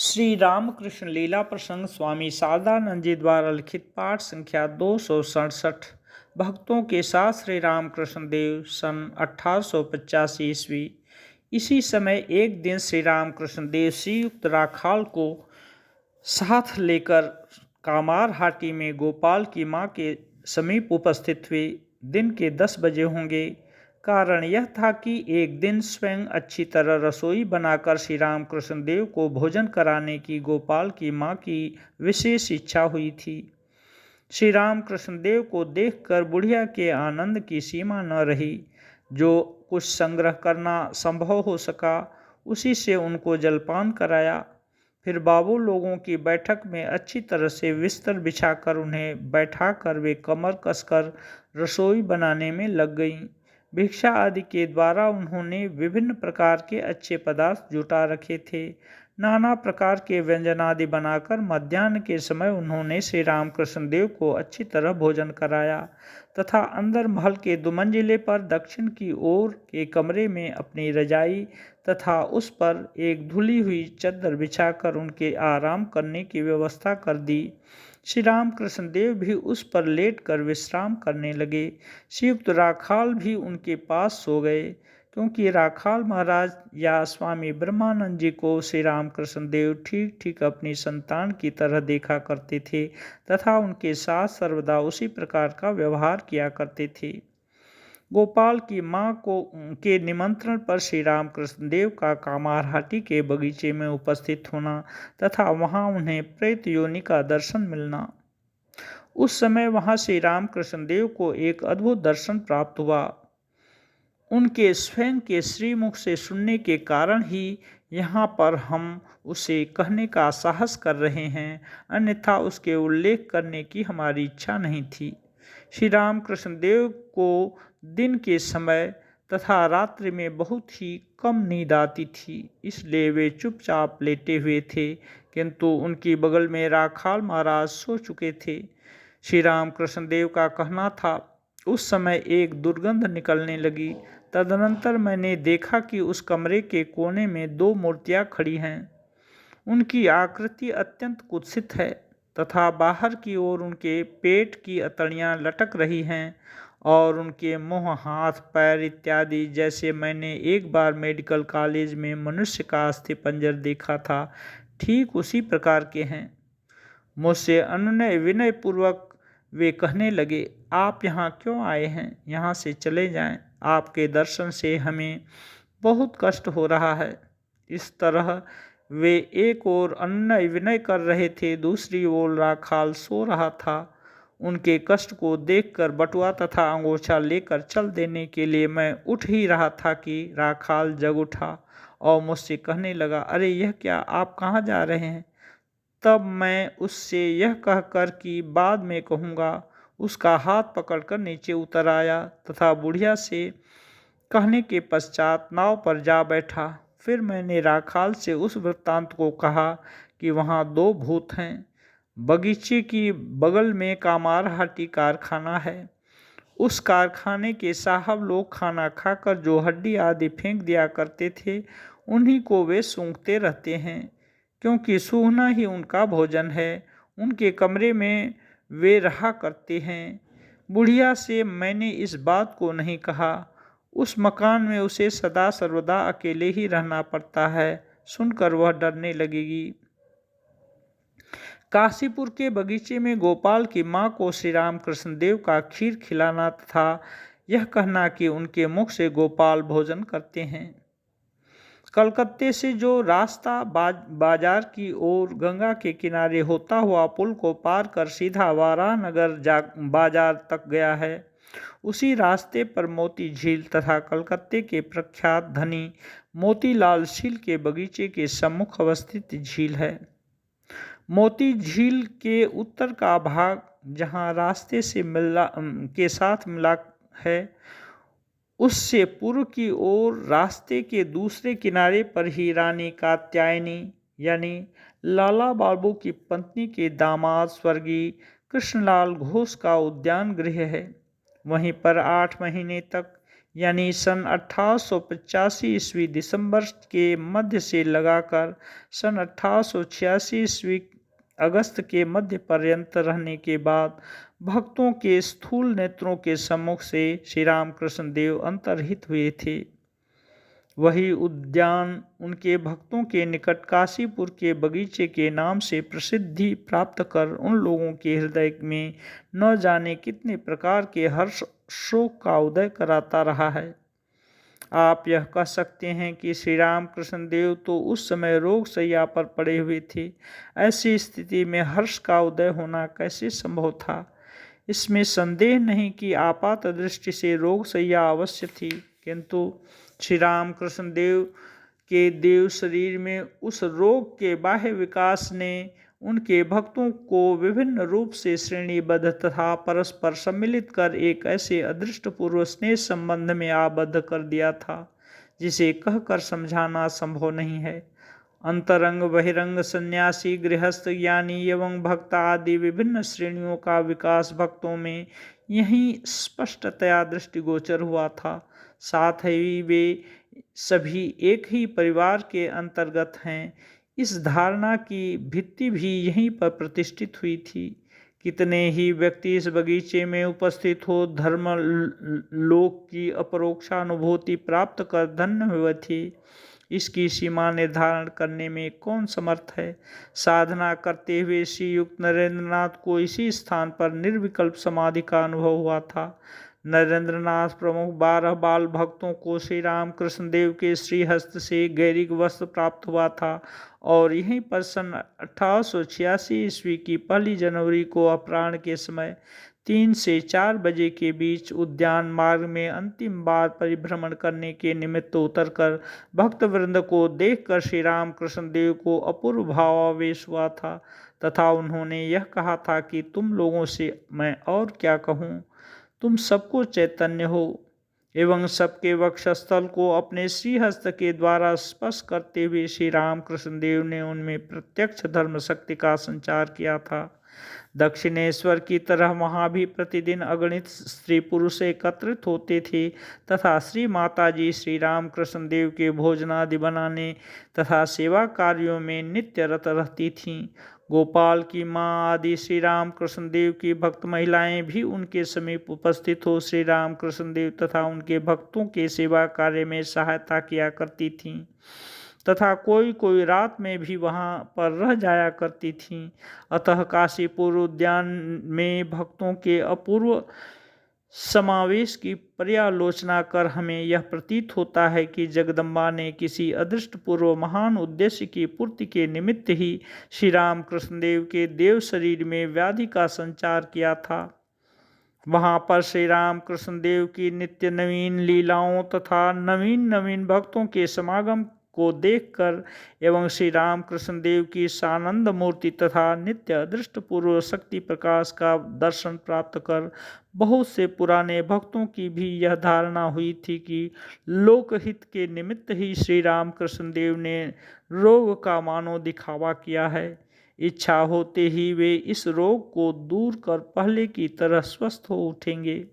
श्री रामकृष्ण लीला प्रसंग स्वामी शारदानंद जी द्वारा लिखित पाठ संख्या 267। भक्तों के साथ श्री रामकृष्ण देव सन 1885 ईस्वी। इसी समय एक दिन श्री रामकृष्ण देव श्रीयुक्त राखाल को साथ लेकर कामार हाटी में गोपाल की माँ के समीप उपस्थित हुए। दिन के 10 बजे होंगे। कारण यह था कि एक दिन स्वयं अच्छी तरह रसोई बनाकर श्री रामकृष्ण देव को भोजन कराने की गोपाल की माँ की विशेष इच्छा हुई थी। श्री रामकृष्ण देव को देखकर बुढ़िया के आनंद की सीमा न रही। जो कुछ संग्रह करना संभव हो सका उसी से उनको जलपान कराया। फिर बाबू लोगों की बैठक में अच्छी तरह से बिस्तर बिछाकर उन्हें बैठाकर वे कमर कसकर रसोई बनाने में लग गईं। भिक्षा आदि के द्वारा उन्होंने विभिन्न प्रकार के अच्छे पदार्थ जुटा रखे थे। नाना प्रकार के व्यंजनादि बनाकर मध्याह्न के समय उन्होंने श्री रामकृष्ण देव को अच्छी तरह भोजन कराया तथा अंदर महल के दुमंजिले पर दक्षिण की ओर के कमरे में अपनी रजाई तथा उस पर एक धुली हुई चद्दर बिछाकर उनके आराम करने की व्यवस्था कर दी। श्री रामकृष्ण देव भी उस पर लेटकर विश्राम करने लगे। श्रीयुक्त राखाल भी उनके पास सो गए, क्योंकि राखाल महाराज या स्वामी ब्रह्मानंद जी को श्री रामकृष्ण देव ठीक ठीक अपनी संतान की तरह देखा करते थे तथा उनके साथ सर्वदा उसी प्रकार का व्यवहार किया करते थे। गोपाल की माँ को के निमंत्रण पर श्री रामकृष्ण देव का कामारहाटी के बगीचे में उपस्थित होना तथा वहाँ उन्हें प्रेत योनि का दर्शन मिलना। उस समय वहाँ श्री रामकृष्ण देव को एक अद्भुत दर्शन प्राप्त हुआ। उनके स्वयं के श्रीमुख से सुनने के कारण ही यहाँ पर हम उसे कहने का साहस कर रहे हैं, अन्यथा उसके उल्लेख करने की हमारी इच्छा नहीं थी। श्री रामकृष्ण देव को दिन के समय तथा रात्रि में बहुत ही कम नींद आती थी, इसलिए वे चुपचाप लेटे हुए थे, किंतु उनकी बगल में राखाल महाराज सो चुके थे। श्री रामकृष्ण देव का कहना था, उस समय एक दुर्गंध निकलने लगी। तदनंतर मैंने देखा कि उस कमरे के कोने में 2 मूर्तियां खड़ी हैं। उनकी आकृति अत्यंत कुत्सित है तथा बाहर की ओर उनके पेट की अतड़ियाँ लटक रही हैं और उनके मुंह, हाथ, पैर इत्यादि जैसे मैंने एक बार मेडिकल कॉलेज में मनुष्य का अस्थिपंजर देखा था, ठीक उसी प्रकार के हैं। मुझसे अनुनय विनय पूर्वक वे कहने लगे, आप यहाँ क्यों आए हैं? यहाँ से चले जाएं। आपके दर्शन से हमें बहुत कष्ट हो रहा है। इस तरह वे एक ओर अनुनय विनय कर रहे थे, दूसरी ओर राखाल सो रहा था। उनके कष्ट को देखकर बटुआ तथा अंगोछा लेकर चल देने के लिए मैं उठ ही रहा था कि राखाल जग उठा और मुझसे कहने लगा, अरे यह क्या, आप कहाँ जा रहे हैं? तब मैं उससे यह कहकर कि बाद में कहूँगा, उसका हाथ पकड़कर नीचे उतर आया तथा बुढ़िया से कहने के पश्चात नाव पर जा बैठा। फिर मैंने राखाल से उस वृत्तांत को कहा कि वहाँ 2 भूत हैं। बगीचे की बगल में कामारहाटी कारखाना है। उस कारखाने के साहब लोग खाना खाकर जो हड्डी आदि फेंक दिया करते थे, उन्हीं को वे सूंघते रहते हैं, क्योंकि सूंघना ही उनका भोजन है। उनके कमरे में वे रहा करते हैं। बुढ़िया से मैंने इस बात को नहीं कहा। उस मकान में उसे सदा सर्वदा अकेले ही रहना पड़ता है। सुनकर वह डरने लगेगी। काशीपुर के बगीचे में गोपाल की माँ को श्री रामकृष्ण देव का खीर खिलाना था, यह कहना कि उनके मुख से गोपाल भोजन करते हैं। कलकत्ते से जो रास्ता बाजार की ओर गंगा के किनारे होता हुआ पुल को पार कर सीधा वारानगर बाजार तक गया है, उसी रास्ते पर मोती झील तथा कलकत्ते के प्रख्यात धनी मोतीलाल झील के बगीचे के सम्मुख अवस्थित झील है। मोती झील के उत्तर का भाग जहाँ रास्ते से के साथ मिला है, उससे पूर्व की ओर रास्ते के दूसरे किनारे पर ही रानी कात्यायनी यानी लाला बाबू की पत्नी के दामाद स्वर्गीय कृष्णलाल घोष का उद्यान गृह है। वहीं पर 8 महीने तक यानी सन 1885 ईस्वी दिसंबर के मध्य से लगाकर सन 1886 ईस्वी अगस्त के मध्य पर्यंत रहने के बाद भक्तों के स्थूल नेत्रों के सम्मुख से श्री रामकृष्ण देव अंतर्हित हुए थे। वही उद्यान उनके भक्तों के निकट काशीपुर के बगीचे के नाम से प्रसिद्धि प्राप्त कर उन लोगों के हृदय में न जाने कितने प्रकार के हर्ष शोक का उदय कराता रहा है। आप यह कह सकते हैं कि श्री रामकृष्ण देव तो उस समय रोग शैया पर पड़े हुए थे। ऐसी स्थिति में हर्ष का उदय होना कैसे संभव था? इसमें संदेह नहीं कि आपात दृष्टि से रोग शैया अवश्य थी, किंतु श्री रामकृष्ण देव के देव शरीर में उस रोग के बाह्य विकास ने उनके भक्तों को विभिन्न रूप से श्रेणीबद्ध तथा परस्पर सम्मिलित कर एक ऐसे अदृष्टपूर्व स्नेह संबंध में आबद्ध कर दिया था जिसे कहकर समझाना संभव नहीं है। अंतरंग, बहिरंग, सन्यासी, गृहस्थ, ज्ञानी एवं भक्त आदि विभिन्न श्रेणियों का विकास भक्तों में यही स्पष्टतया दृष्टिगोचर हुआ था। साथ ही वे सभी एक ही परिवार के अंतर्गत हैं, इस धारणा की भित्ति भी यहीं पर प्रतिष्ठित हुई थी। कितने ही व्यक्ति इस बगीचे में उपस्थित हो धर्म लोक की अपरोक्षानुभूति प्राप्त कर धन्य हुए थे, इसकी सीमा निर्धारण करने में कौन समर्थ है? साधना करते हुए श्रीयुक्त नरेंद्रनाथ को इसी स्थान पर निर्विकल्प समाधि का अनुभव हुआ था। नरेंद्रनाथ प्रमुख 12 बाल भक्तों को श्री रामकृष्ण देव के श्रीहस्त से गैरिक वस्त्र प्राप्त हुआ था और यहीं पर सन 1886 ईस्वी की 1 जनवरी को अपराह्न के समय 3 से 4 बजे के बीच उद्यान मार्ग में अंतिम बार परिभ्रमण करने के निमित्त उतरकर भक्तवृंद को देखकर श्री रामकृष्ण देव को अपूर्व भावावेश हुआ था तथा उन्होंने यह कहा था कि तुम लोगों से मैं और क्या कहूँ, तुम सबको चैतन्य हो एवं सबके वक्षस्थल को अपने श्रीहस्त के द्वारा स्पर्श करते हुए श्री रामकृष्ण देव ने उनमें प्रत्यक्ष धर्म शक्ति का संचार किया था। दक्षिणेश्वर की तरह वहाँ भी प्रतिदिन अगणित स्त्री पुरुष एकत्रित होते थे तथा श्री माता जी श्री रामकृष्ण देव के भोजनादि बनाने तथा सेवा कार्यों में नित्य रत रहती थीं। गोपाल की माँ आदि श्री रामकृष्ण देव की भक्त महिलाएं भी उनके समीप उपस्थित हो श्री रामकृष्ण देव तथा उनके भक्तों के सेवा कार्य में सहायता किया करती थीं तथा कोई कोई रात में भी वहां पर रह जाया करती थीं। अतः काशीपुर उद्यान में भक्तों के अपूर्व समावेश की पर्यालोचना कर हमें यह प्रतीत होता है कि जगदम्बा ने किसी अदृष्टपूर्व महान उद्देश्य की पूर्ति के निमित्त ही श्री रामकृष्ण देव के देव शरीर में व्याधि का संचार किया था। वहाँ पर श्री रामकृष्ण देव की नित्य नवीन लीलाओं तथा नवीन नवीन भक्तों के समागम को देखकर एवं श्री रामकृष्ण देव की सानंद मूर्ति तथा नित्य अदृष्टपूर्व शक्ति प्रकाश का दर्शन प्राप्त कर बहुत से पुराने भक्तों की भी यह धारणा हुई थी कि लोकहित के निमित्त ही श्री रामकृष्ण देव ने रोग का मानो दिखावा किया है। इच्छा होते ही वे इस रोग को दूर कर पहले की तरह स्वस्थ हो उठेंगे।